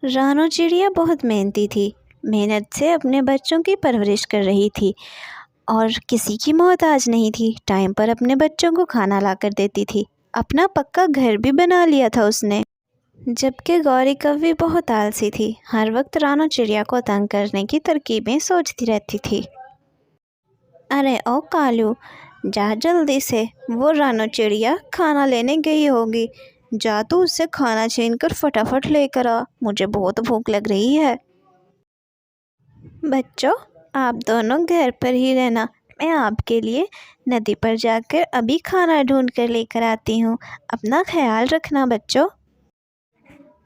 रानो चिड़िया बहुत मेहनती थी। मेहनत से अपने बच्चों की परवरिश कर रही थी और किसी की मोहताज नहीं थी। टाइम पर अपने बच्चों को खाना ला कर देती थी। अपना पक्का घर भी बना लिया था उसने। जबकि गौरी कव्वी बहुत आलसी थी। हर वक्त रानो चिड़िया को तंग करने की तरकीबें सोचती रहती थी। अरे ओ कालू, जा जल्दी से, वो रानो चिड़िया खाना लेने गई होगी। जा तू उससे खाना छीन कर फटाफट लेकर आ, मुझे बहुत भूख लग रही है। बच्चों, आप दोनों घर पर ही रहना। मैं आपके लिए नदी पर जाकर अभी खाना ढूंढ कर लेकर आती हूँ। अपना ख्याल रखना बच्चों।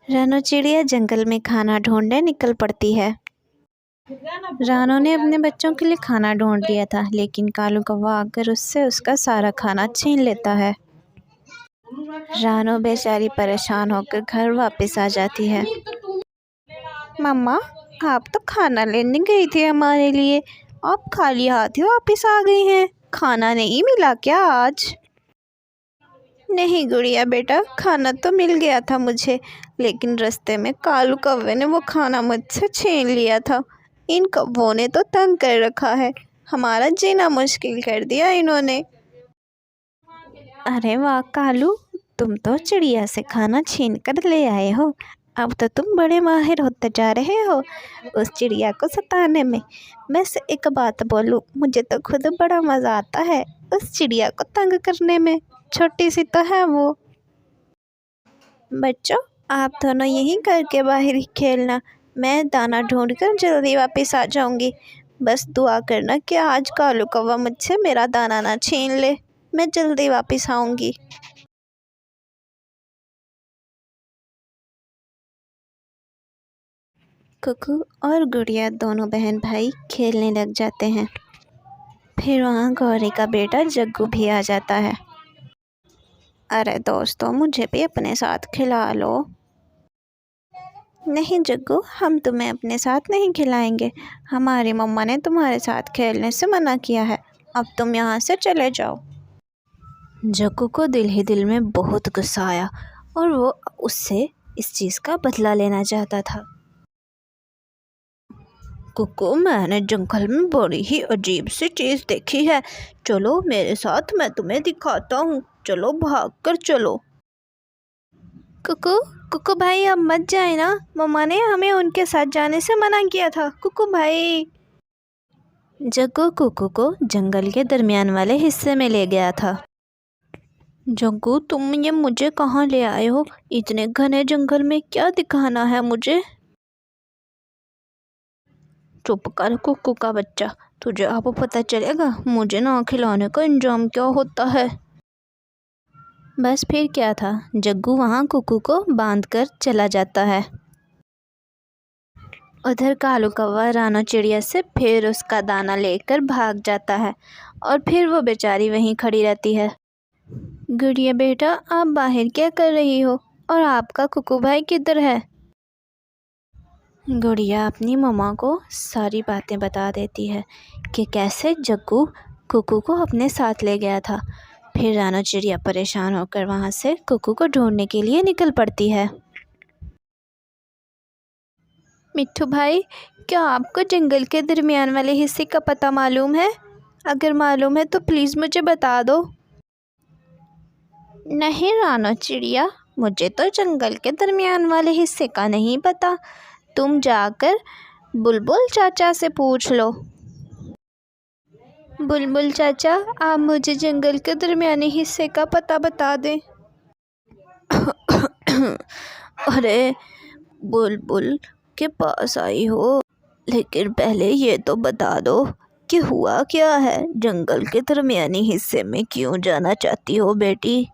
रानो चिड़िया जंगल में खाना ढूंढने निकल पड़ती है। रानो ने अपने बच्चों के लिए खाना ढूंढ लिया था, लेकिन कालू कौवा आकर उससे उसका सारा खाना छीन लेता है। रानो बेचारी परेशान होकर घर वापस आ जाती है। मम्मा, आप तो खाना लेने गई थी हमारे लिए, आप खाली हाथ ही वापस आ गई हैं। खाना नहीं मिला क्या आज? नहीं गुड़िया बेटा, खाना तो मिल गया था मुझे, लेकिन रास्ते में कालू कौवे ने वो खाना मुझसे छीन लिया था। इन कौवों ने तो तंग कर रखा है, हमारा जीना मुश्किल कर दिया इन्होंने। अरे वाह कालू, तुम तो चिड़िया से खाना छीन कर ले आए हो। अब तो तुम बड़े माहिर होते जा रहे हो उस चिड़िया को सताने में। मैं से एक बात बोलूं, मुझे तो खुद बड़ा मज़ा आता है उस चिड़िया को तंग करने में। छोटी सी तो है वो। बच्चों, आप दोनों यहीं घर के बाहर ही खेलना। मैं दाना ढूंढकर जल्दी वापस आ जाऊंगी। बस दुआ करना कि आज कालू कौवा मुझसे मेरा दाना ना छीन ले। मैं जल्दी वापस आऊंगी। कुकू और गुड़िया दोनों बहन भाई खेलने लग जाते हैं। फिर वहाँ गौरी का बेटा जग्गू भी आ जाता है। अरे दोस्तों, मुझे भी अपने साथ खिला लो। नहीं जग्गू, हम तुम्हें अपने साथ नहीं खिलाएंगे। हमारी मम्मा ने तुम्हारे साथ खेलने से मना किया है। अब तुम यहाँ से चले जाओ। जग्गू को दिल ही दिल में बहुत गुस्सा आया और वो उससे इस चीज़ का बदला लेना चाहता था। कुकू, मैंने जंगल में बड़ी ही अजीब सी चीज़ देखी है। चलो मेरे साथ, मैं तुम्हें दिखाता हूँ। चलो भाग कर चलो। कुकू, कुकू भाई अब मत जाए ना, मम्मा ने हमें उनके साथ जाने से मना किया था। कुकू भाई। जग्गू कुकू को जंगल के दरमियान वाले हिस्से में ले गया था। जग्गू, तुम ये मुझे कहाँ ले आए हो? इतने घने जंगल में क्या दिखाना है मुझे? चुप कर कुक्कू का बच्चा, तुझे अब पता चलेगा मुझे ना खिलाने का इंजाम क्या होता है। बस फिर क्या था, जग्गू वहाँ कुक्कू को बांध कर चला जाता है। उधर कालू कौवा रानो चिड़िया से फिर उसका दाना लेकर भाग जाता है और फिर वो बेचारी वहीं खड़ी रहती है। गुड़िया बेटा, आप बाहर क्या कर रही हो और आपका कुक्कू भाई किधर है? गुड़िया अपनी मम्मा को सारी बातें बता देती है कि कैसे जग्गू कुक्कू को अपने साथ ले गया था। फिर रानो चिड़िया परेशान होकर वहाँ से कुक्कू को ढूंढने के लिए निकल पड़ती है। मिट्ठू भाई, क्या आपको जंगल के दरमियान वाले हिस्से का पता मालूम है? अगर मालूम है तो प्लीज़ मुझे बता दो। नहीं रानो चिड़िया, मुझे तो जंगल के दरमियान वाले हिस्से का नहीं पता। तुम जाकर बुलबुल चाचा से पूछ लो। बुलबुल चाचा, आप मुझे जंगल के दरमियाने हिस्से का पता बता दें। अरे, बुलबुल के पास आई हो, लेकिन पहले ये तो बता दो कि हुआ क्या है। जंगल के दरमियाने हिस्से में क्यों जाना चाहती हो बेटी?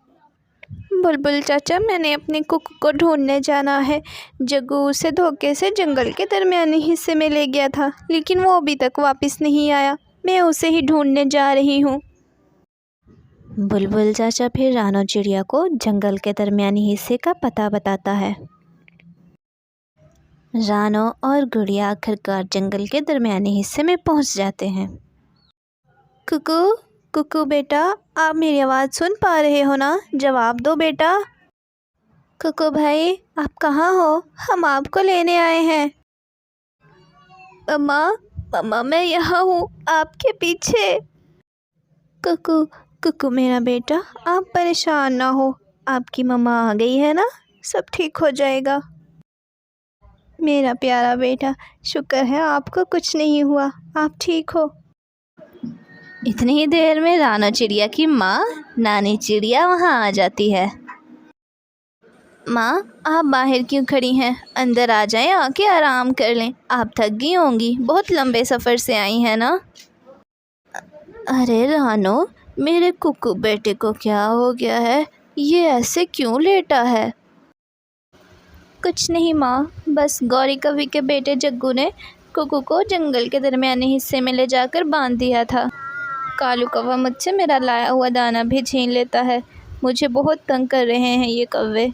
बुलबुल चाचा, मैंने अपने कुक्कू को ढूंढने जाना है। जग्गू उसे धोखे से जंगल के दरमियाने हिस्से में ले गया था, लेकिन वो अभी तक वापस नहीं आया। मैं उसे ही ढूंढने जा रही हूँ। बुलबुल चाचा फिर रानो चिड़िया को जंगल के दरमियाने हिस्से का पता बताता है। रानो और गुड़िया आखिरकार जंगल के दरमियाने हिस्से में पहुँच जाते हैं। कुकू, कुकू बेटा, आप मेरी आवाज़ सुन पा रहे हो ना? जवाब दो बेटा। कुकू भाई, आप कहाँ हो? हम आपको लेने आए हैं। मम्मा, मम्मा मैं यहाँ हूँ, आपके पीछे। कुकू, कुकू मेरा बेटा, आप परेशान ना हो। आपकी मम्मा आ गई है ना, सब ठीक हो जाएगा। मेरा प्यारा बेटा, शुक्र है आपको कुछ नहीं हुआ, आप ठीक हो। इतनी ही देर में रानो चिड़िया की माँ नानी चिड़िया वहाँ आ जाती है। माँ, आप बाहर क्यों खड़ी हैं? अंदर आ जाएं, आके आराम कर लें। आप थक गई होंगी, बहुत लंबे सफ़र से आई हैं ना। अरे रानो, मेरे कुकू बेटे को क्या हो गया है? ये ऐसे क्यों लेटा है? कुछ नहीं माँ, बस गौरी कवि के बेटे जग्गू ने कुकू को जंगल के दरमियाने हिस्से में ले जाकर बांध दिया था। कालू कौवा मुझसे मेरा लाया हुआ दाना भी छीन लेता है। मुझे बहुत तंग कर रहे हैं ये कौवे।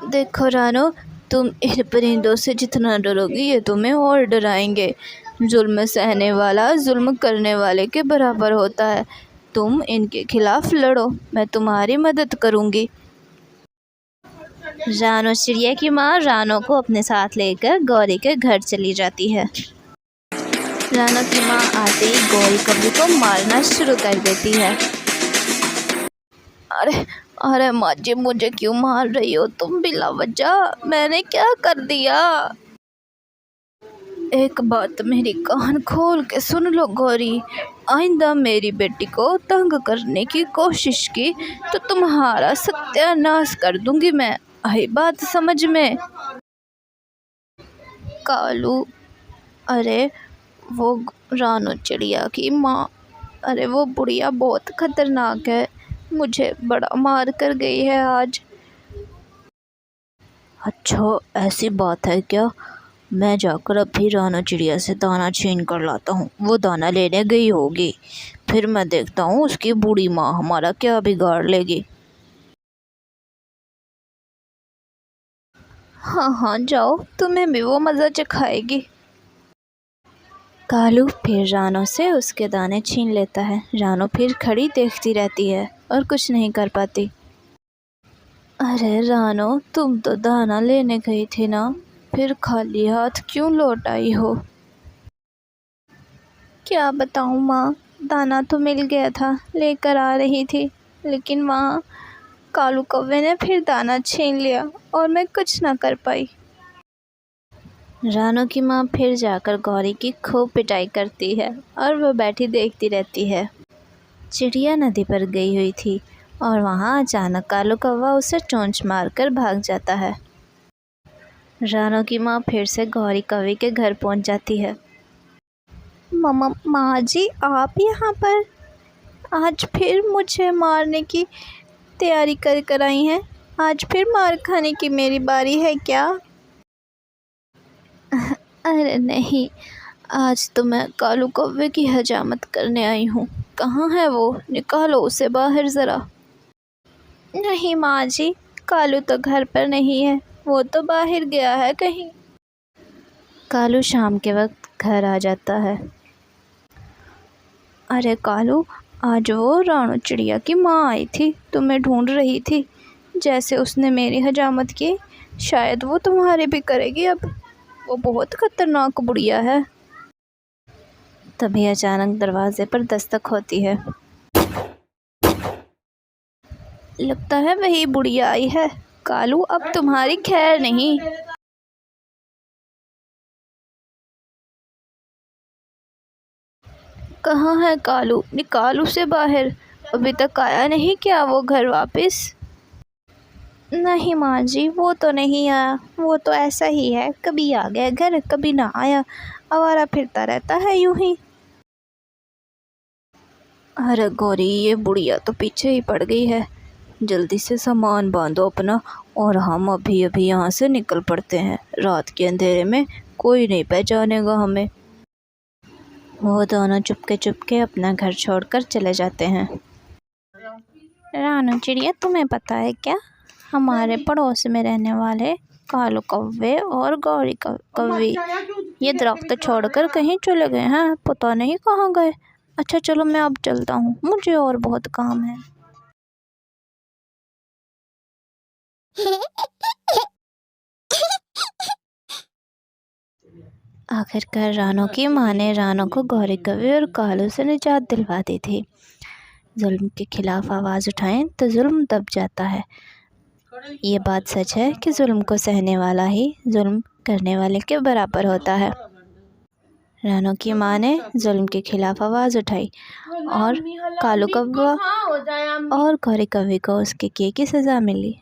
देखो रानो, तुम इन परिंदों से जितना डरोगी ये तुम्हें और डराएंगे। जुल्म सहने वाला जुल्म करने वाले के बराबर होता है। तुम इनके खिलाफ लड़ो, मैं तुम्हारी मदद करूँगी। रानो चिड़िया की माँ रानो को अपने साथ लेकर गौरी के घर चली जाती है। रानो की माँ आते ही गौरी कवि को मारना शुरू कर देती है। अरे अरे माँ जी, मुझे क्यों मार रही हो तुम बिला वजह? मैंने क्या कर दिया? एक बात मेरी कान खोल के सुन लो गौरी, आइंदा मेरी बेटी को तंग करने की कोशिश की तो तुम्हारा सत्यानाश कर दूंगी मैं। आई बात समझ में? कालू, अरे वो रानो चिड़िया की माँ, अरे वो बुढ़िया बहुत खतरनाक है, मुझे बड़ा मार कर गई है आज। अच्छा ऐसी बात है क्या? मैं जाकर अभी रानो चिड़िया से दाना छीन कर लाता हूँ। वो दाना लेने गई होगी, फिर मैं देखता हूँ उसकी बूढ़ी माँ हमारा क्या बिगाड़ लेगी। हाँ हाँ जाओ, तुम्हें भी वो मज़ा चखाएगी। कालू फिर रानो से उसके दाने छीन लेता है। रानो फिर खड़ी देखती रहती है और कुछ नहीं कर पाती। अरे रानो, तुम तो दाना लेने गई थी ना, फिर खाली हाथ क्यों लौट आई हो? क्या बताऊँ माँ, दाना तो मिल गया था, लेकर आ रही थी, लेकिन वहाँ कालू कौवे ने फिर दाना छीन लिया और मैं कुछ ना कर पाई। रानो की माँ फिर जाकर गौरी की खूब पिटाई करती है और वो बैठी देखती रहती है। चिड़िया नदी पर गई हुई थी और वहाँ अचानक कालू कौवा उसे चोंच मारकर भाग जाता है। रानो की माँ फिर से गौरी कवि के घर पहुँच जाती है। मम्मा, माँ जी आप यहाँ पर? आज फिर मुझे मारने की तैयारी कर आई हैं? आज फिर मार खाने की मेरी बारी है क्या? अरे नहीं, आज तो मैं कालू कौवे की हजामत करने आई हूँ। कहाँ है वो? निकालो उसे बाहर ज़रा। नहीं माँ जी, कालू तो घर पर नहीं है, वो तो बाहर गया है कहीं। कालू शाम के वक्त घर आ जाता है। अरे कालू, आज वो रानो चिड़िया की माँ आई थी, तुम्हें ढूंढ रही थी। जैसे उसने मेरी हजामत की, शायद वो तुम्हारी भी करेगी अब। वो बहुत खतरनाक बुढ़िया है। तभी अचानक दरवाजे पर दस्तक होती है। लगता है वही बुढ़िया आई है। कालू, अब तुम्हारी खैर नहीं। कहाँ है कालू? निकाल उसे बाहर। अभी तक आया नहीं क्या वो घर वापस? नहीं माँ जी, वो तो नहीं आया। वो तो ऐसा ही है, कभी आ गया घर, कभी ना आया, आवारा फिरता रहता है यूं ही। अरे गौरी, ये बुढ़िया तो पीछे ही पड़ गई है। जल्दी से सामान बांधो अपना और हम अभी अभी यहाँ से निकल पड़ते हैं। रात के अंधेरे में कोई नहीं पहचानेगा हमें। वो दोनों चुपके अपना घर छोड़कर चले जाते हैं। रानो चिड़िया, तुम्हें पता है क्या, हमारे पड़ोस में रहने वाले कालू कौवे और गौरी कौवी ये दरख्त छोड़कर कहीं चले गए हैं, पता नहीं कहाँ गए। अच्छा चलो, मैं अब चलता हूँ, मुझे और बहुत काम है। आखिरकार रानू की माँ ने रानू को गौरी कवि और कालू से निजात दिलवा दी थी। जुल्म के खिलाफ आवाज़ उठाएं तो जुल्म दब जाता है। ये बात सच है कि जुल्म को सहने वाला ही जुल्म करने वाले के बराबर होता है। रानू की माँ ने जुल्म के खिलाफ आवाज़ उठाई और कालू कौवा और गौरी कवि को उसके किए की सज़ा मिली।